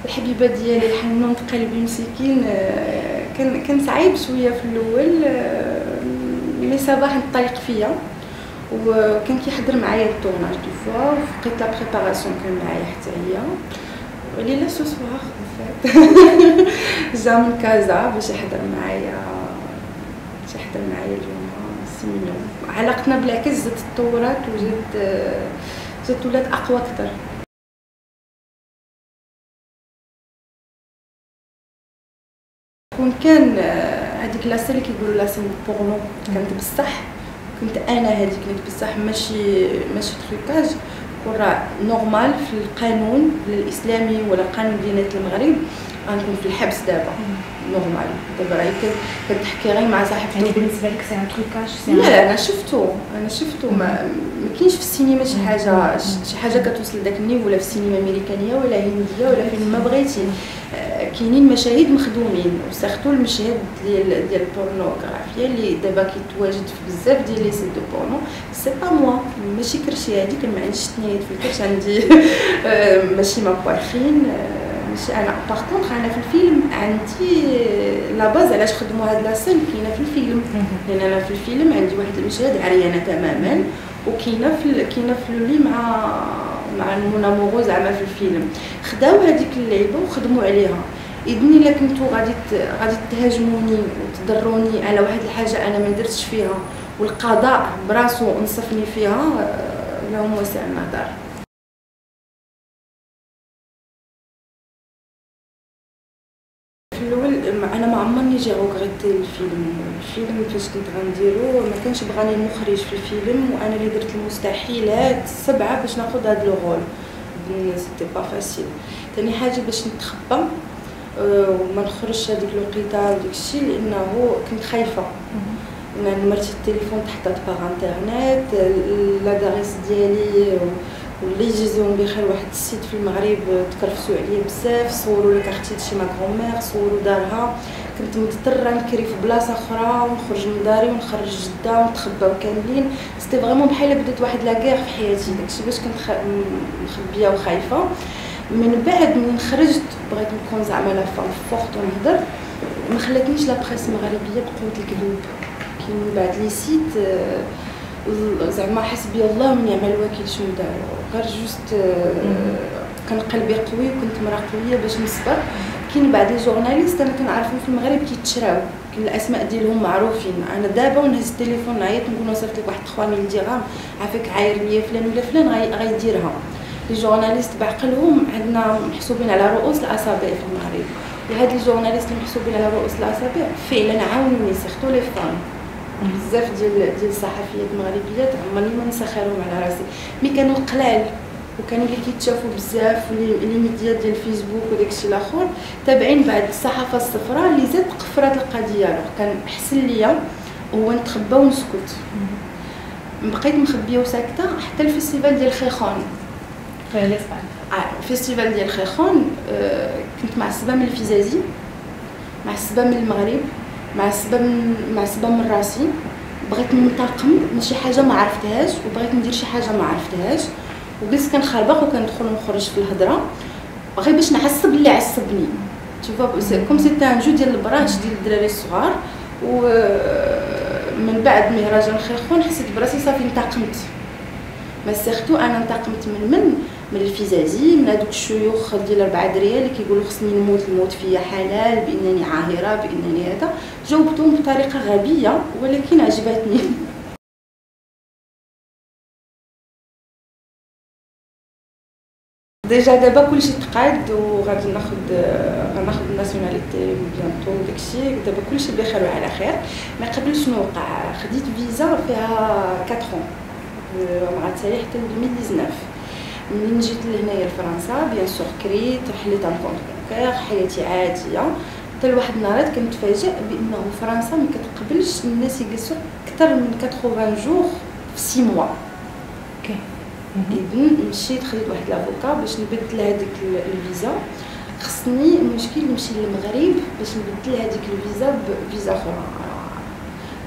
الحبيبه ديالي الحنون قلبي مسكين كان صعيب شويه في الاول مي صباح نطلق فيا وكان كيحضر معايا الطوناج دو فوا وفقيت لا بريباراسيون كان معايا حتى هي وليلة سو سوار فات جا من كازا باش يحضر معايا اليوم سي مليون علاقتنا بالعكس زادت تطورات وزادت ولات اقوى اكثر. كان هذيك لاسين اللي كيقولوا لاسين بورنو كانت بصح كنت انا هذيك كنت بصح ماشي تريكاج راه نورمال في القانون الاسلامي ولا قانون ديانات المغرب غنكون في الحبس دابا نورمال. دابا راهي كتحكي غير مع صاحبتي. يعني بالنسبه لك سي ان تريكاج؟ لا انا شفتو ما كاينش في السينما شي حاجه كتوصل لذاك النيفو ولا في السينما امريكانيه ولا هنديه ولا فين ما بغيتي. كاينين مشاهد مخدومين وسيرتو المشهد ديال البورنوغرافيا اللي دابا كيتواجد في بزاف ديال لي سيت دو بورنو. سي با موا ماشي كرشي هذيك ما عنديش تنيات في الكرش عندي ماشي مباخين ماشي انا. باغ كونطخ انا في الفيلم عندي لا باز علاش خدموا هاد لاسين كاينه في الفيلم لان انا في الفيلم عندي واحد المشهد عريانه تماما وكاينه في اللي مع المونامورو زعما في الفيلم خداو هذيك اللعيبه وخدموا عليها. اذن الا كنتو غادي تهاجموني وتضروني على واحد الحاجه انا ما درتش فيها والقضاء براسو انصفني فيها لهم واسع النظر. في الاول انا ما عمرني جي روغريتي الفيلم فاش كنت غنديرو ما كانش بغاني المخرج في الفيلم وانا اللي درت المستحيلات 7 باش ناخذ هذا لو رول. سيتي با فاسيل. ثاني حاجه باش نتخبى وما نخرجش هذيك الوقيته وداك الشيء لانه كنت خايفه. نمرت التليفون تحطات باغ انترنت لادريس ديالي واللي يجيزهم بخير واحد السيت في المغرب تكرفسوا عليا بزاف صوروا لك اختي شي ما غرومير صوروا دارها. كنت مضطره نكري في بلاصه اخرى ونخرج من داري ونخرج جده ونتخباو كاملين. سيتي فريمون بحال بدات واحد لاكير في حياتي داكشي باش كنت مخبيه وخايفه. من بعد من خرجت بغيت نكون زعما لا فام فورت ونهضر ما خلاتنيش لا بريس المغربيه بقوه الكذوب. كاين من بعد لي سيت زعما حسبي الله ونعم الوكيل شنو داروا غير جوست كان قلبي قوي وكنت مرا قويه باش نصبر. كاين بعض لي جورناليست انا كنعرفهم في المغرب كيتشراو كاين الاسماء ديالهم معروفين. انا دابا ونهز التليفون نعيط نقول له صيفط لك واحد 3000 درهم عافاك عاير ليا فلان ولا فلان غيديرها. لي جورناليست بعقلهم عندنا محسوبين على رؤوس الاصابع في المغرب وهاد لي جورناليست اللي محسوبين على رؤوس الاصابع فعلا عاونوني سيرتو لي فام. بزاف ديال الصحفيات المغربيات عمرني ما ننسى خيرهم على راسي مي كانوا قلال وكانوا اللي كيتشافوا بزاف ولي ميديا ديال الفيسبوك وداكشي الاخر تابعين بعد الصحافه الصفراء اللي زاد قفرات القضيه. كان احسن ليا هو نتخبى ونسكت. بقيت مخبيه وساكته حتى الفيستيفال ديال خيخون في الاسبان. الفيستيفال ديال خيخون كنت معصبه من الفيزازي معصبه من المغرب معصبه من راسي. بغيت ننتقم من شي حاجه ما عرفتهاش وبغيت ندير شي حاجه ما عرفتهاش وجلست كنخربق وكندخل ونخرج في الهضره غير باش نعصب اللي عصبني. تشوفوا كوم سيتي ان جو ديال البرانش ديال الدراري الصغار. ومن بعد مهرجان خيخون حسيت براسي صافي انتقمت. ما سيرتو انا انتقمت من الفيزازي من هذوك الشيوخ ديال 4 دريال اللي كيقولوا خصني نموت الموت فيا حلال بانني عاهره بانني هذا. جاوبتهم بطريقه غبيه ولكن عجبتني. ديجا دابا كلشي تقاد وغادي غناخذ الناسيوناليتي بيانتو وداكشي دابا كلشي بخير وعلى خير. ما قبل شنو وقع خديت فيزا فيها 4 مع التالي حتى 2019. منين جيت لهنايا لفرنسا بيان سور كريت حليت ان كونط بانكير حياتي عاديه حتى لواحد النهار كنتفاجئ بانه فرنسا ما كتقبلش الناس يجلسوا اكثر من 80 جوغ في 6 موا. اوكي اذن مشيت خديت واحد لافوكا باش نبدل هذيك الفيزا. خصني المشكل نمشي للمغرب باش نبدل هذيك الفيزا بفيزا اخرى.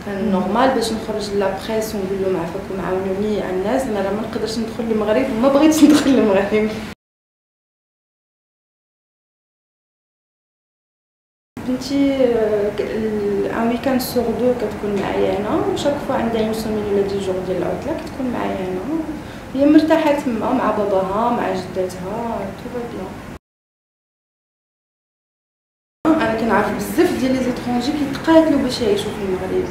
كان نورمال باش نخرج لا بريس ونقول لهم عافاكم عاونوني على الناس انا راه ما نقدرش ندخل للمغرب وما بغيتش ندخل للمغرب. كنتي ان ويكاند سور دو كتكون معايا انا، وشاك فوا عندها اون سومين ولا 10 جور ديال العطله كتكون معايا انا. هي مرتاحه تما مع باباها مع جداتها تو بيان. انا كنعرف بزاف ديال لي زيترونجي كيتقاتلوا باش يعيشوا في المغرب،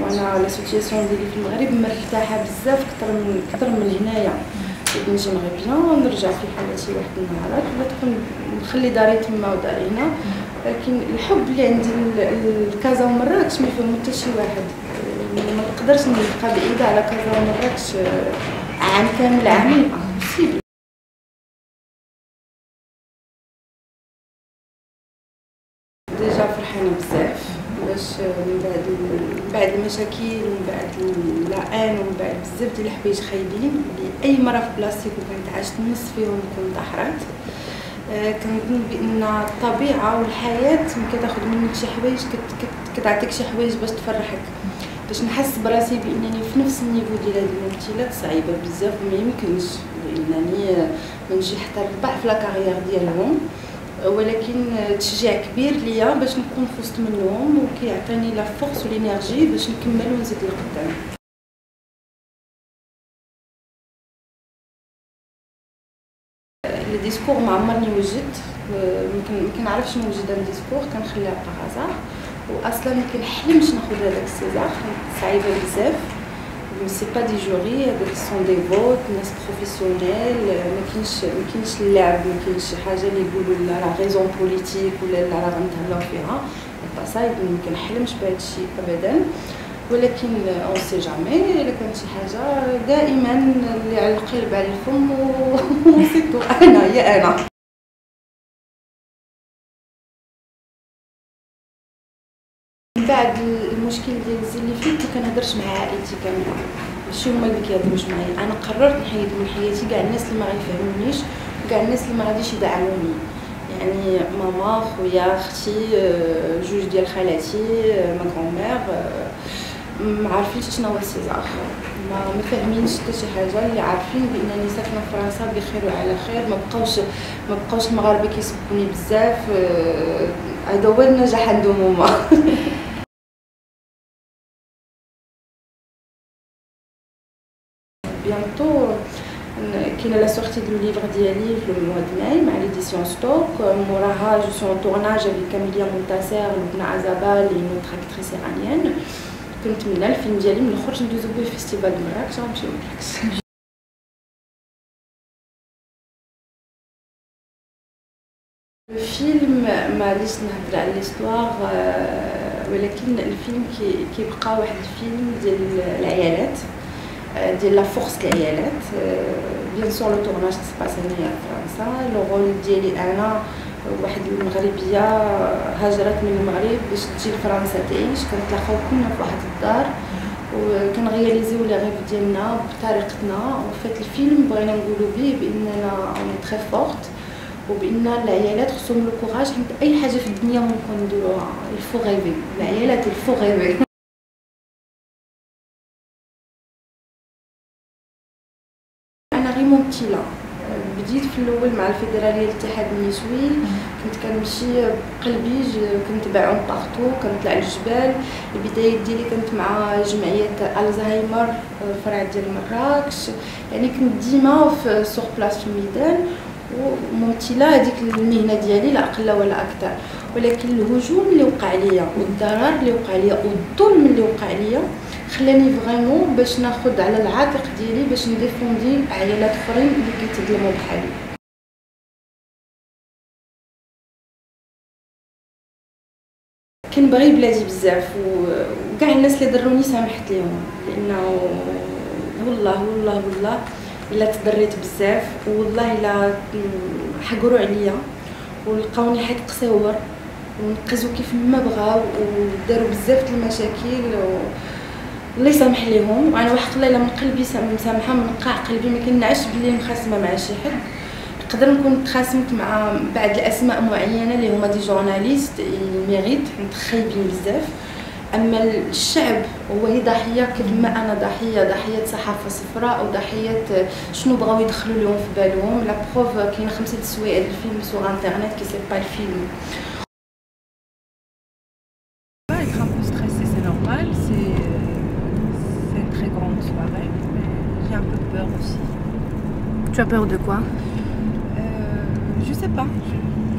وانا لا سيتياسيون ديالي في المغرب مرتاحه بزاف كثر من هنايا. نجي مغربيه نرجع في حالتي واحد النهارات ولا تكون نخلي داري تما وداري هنا، لكن الحب اللي عندي لكازا ومراكش ما يفهمو حتى شي واحد. ما نقدرش نبقى بعيده على كازا ومراكش عام كامل، عامين امبوسيبل. ديجا فرحانه بزاف باش من بعد المشاكل ومن بعد العان ومن بعد بزاف ديال الحوايج خايبين اللي اي مرة في بلاصتي كنت عشت نص فيهم كنت انتحرت. كنظن بان الطبيعه والحياه ملي كتاخذ منك شي حوايج كتعطيك شي حوايج باش تفرحك، باش نحس براسي بانني في نفس النيفو ديال هاد الممثلات صعيبه بزاف وما يمكنش لانني ما نجي حتى ربع في لاكارير ديالهم، ولكن تشجيع كبير ليا باش نكون في وسط منهم وكيعطيني لا فورس والانرجي باش نكمل ونزيد لقدام. الديسكور ما عمرني وجدت، ما كنعرفش نوجد الديسكور، كنخليها بغازار، واصلا ما كنحلمش ناخذ هذاك السيزار، صعيبه بزاف. سي با دي جوري، هذوك سون دي فوت ناس بروفيسيونيل، ما كاينش اللعب، ما كاينش شي حاجه اللي يقولوا لا ريزون بوليتيك ولا لا راه غنتهلاو فيها، صايب ما كنحلمش بهذا الشيء ابدا. ولكن اون سي جامي الا كانت شي حاجه دائما اللي على القلب على الفم وسيتو انا يا انا. من بعد المشكل ديال الزين اللي فيه ما كنهضرش مع عائلتي كامله، ماشي هما اللي كيهضروش معايا، انا قررت نحيد من حياتي كاع الناس اللي ما غيفهمونيش وكاع الناس اللي ما غاديش يدعموني، يعني ماما خويا اختي جوج ديال خالاتي ما غرامير ما عارفينش شنو هو السيزار، ما فاهمينش حتى شي حاجه، اللي عارفين بانني ساكنه في فرنسا بخير وعلى خير. ما بقاوش المغاربه كيسبوني بزاف، هذا هو النجاح عندهم هما. بيانتو كاينه لا سورتي دو ليفر ديالي في الموا د ماي مع ليديسيون ستوك، موراها جو سون طورناج افيك كاميليا مونتاسير لبنى عزبال لي نوتر اكتريس ايرانيان. كنتمنى الفيلم ديالي ملي نخرج ندوزو به فيستيفال مراكش غنمشيو لمراكش. الفيلم معليش نهضر على ليستوار، ولكن الفيلم كيبقى واحد الفيلم ديال العيالات، ديال لا فورس العيالات. بيان سور لو طورناج تسباس هنايا في فرنسا، لو رول ديالي انا واحد المغربيه هاجرت من المغرب باش تجي لفرنسا تعيش، كنتلاقاو كلنا في واحد الدار وكنغياليزيو لي غيف ديالنا بطريقتنا. وفات الفيلم بغينا نقولوا به باننا اوني تري فورت وبان العيالات خصهم لو كوراج، حيت اي حاجه في الدنيا ممكن نديروها، الفو غيفي العيالات الفو غيفي. انا غير ممثله، بديت في الاول مع الفيدراليه الاتحاد النسوي، كنت كنمشي بقلبي كنتبع اون بارتو، كنطلع للجبال. البدايات ديالي كانت مع جمعيه الزهايمر فرع ديال مراكش، يعني كنت ديما في سوغ بلاص في الميدان وممثله، هذيك المهنه ديالي لا اقل ولا اكثر. ولكن الهجوم اللي وقع ليا والضرر اللي وقع ليا والظلم اللي وقع ليا خلاني فريمون باش ناخذ على العاتق ديالي باش نديفوندي عائلات اخرين اللي كيتظلموا بحالي. كنبغي بلادي بزاف وكاع الناس اللي ضروني سامحت ليهم، لانه والله الا تضريت بزاف والله الا حقروا عليا ولقاوني حيت قصيور ونقزوا كيف ما بغاو وداروا بزاف د المشاكل الله يسامح ليهم. وانا واحد الليله من قلبي مسامحه من قاع قلبي، ما كنعش بلي مخاصمه مع شي حد. نقدر نكون تخاصمت مع بعض الاسماء معينه اللي هما دي جورناليست ميريت حيت خايبين بزاف، اما الشعب هو هي ضحيه كيف ما انا ضحيه صحافه صفراء او ضحيه شنو بغاو يدخلوا لهم في بالهم. لا بروف كاين 5 سوايع الفيلم سوغ انترنيت كي سي با الفيلم. général, c'est une très grande soirée, mais j'ai un peu peur aussi. Tu as peur de quoi? Je sais pas.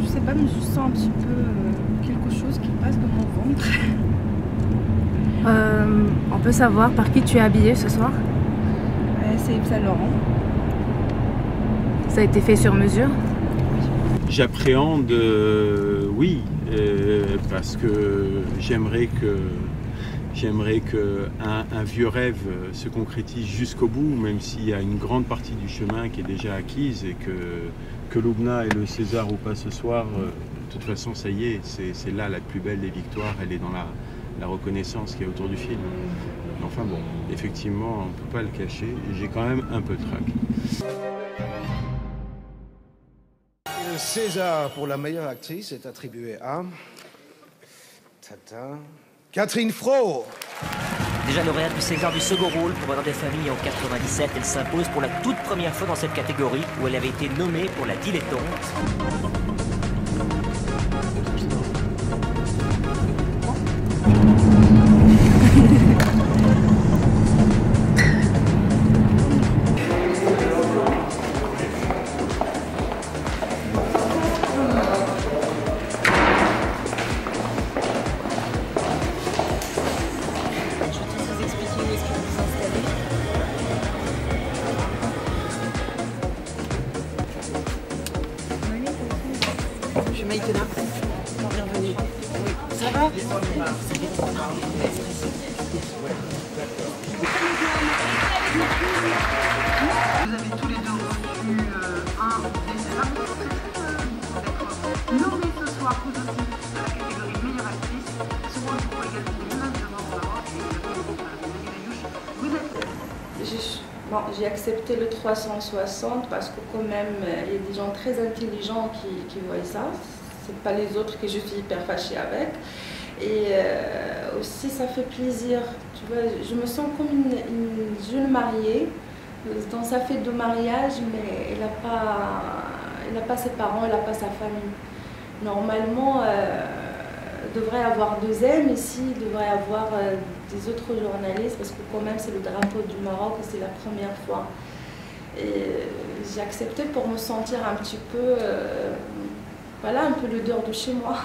Je sais pas, mais je sens un petit peu quelque chose qui passe dans mon ventre. On peut savoir par qui tu es habillée ce soir? C'est Yves Saint Laurent. Ça a été fait sur mesure? J'appréhende, oui, parce que j'aimerais que un vieux rêve se concrétise jusqu'au bout, même s'il y a une grande partie du chemin qui est déjà acquise et que Lubna ait le César ou pas ce soir, de toute façon ça y est, c'est là la plus belle des victoires, elle est dans la reconnaissance qu'il y a autour du film. Enfin bon, effectivement, on ne peut pas le cacher, j'ai quand même un peu de trac. Le César pour la meilleure actrice est attribué à Catherine Fro. Déjà lauréate du César du second rôle pour Bonheur des familles en 97, elle s'impose pour la toute première fois dans cette catégorie où elle avait été nommée pour La Dilettante. Je suis Maïtena. Bienvenue. Oui. Ça va? Vous avez tous les deux reçu un des Césars. Nommé ce soir vous aussi dans la catégorie meilleure actrice. Ce rôle pour égalité l'image de mort au Maroc et vous êtes. Bon, j'ai accepté le 360 parce que quand même, il y a des gens très intelligents qui voient ça. C'est pas les autres que je suis hyper fâchée avec. Et aussi, ça fait plaisir. Tu vois, je me sens comme une jeune mariée dans sa fête de mariage, mais elle n'a pas ses parents, elle n'a pas sa famille. Normalement, elle devrait avoir 2 ailes, ici, il devrait avoir des autres journalistes, parce que quand même, c'est le drapeau du Maroc et c'est la première fois. Et j'ai accepté pour me sentir un petit peu, voilà, un peu l'odeur de chez moi.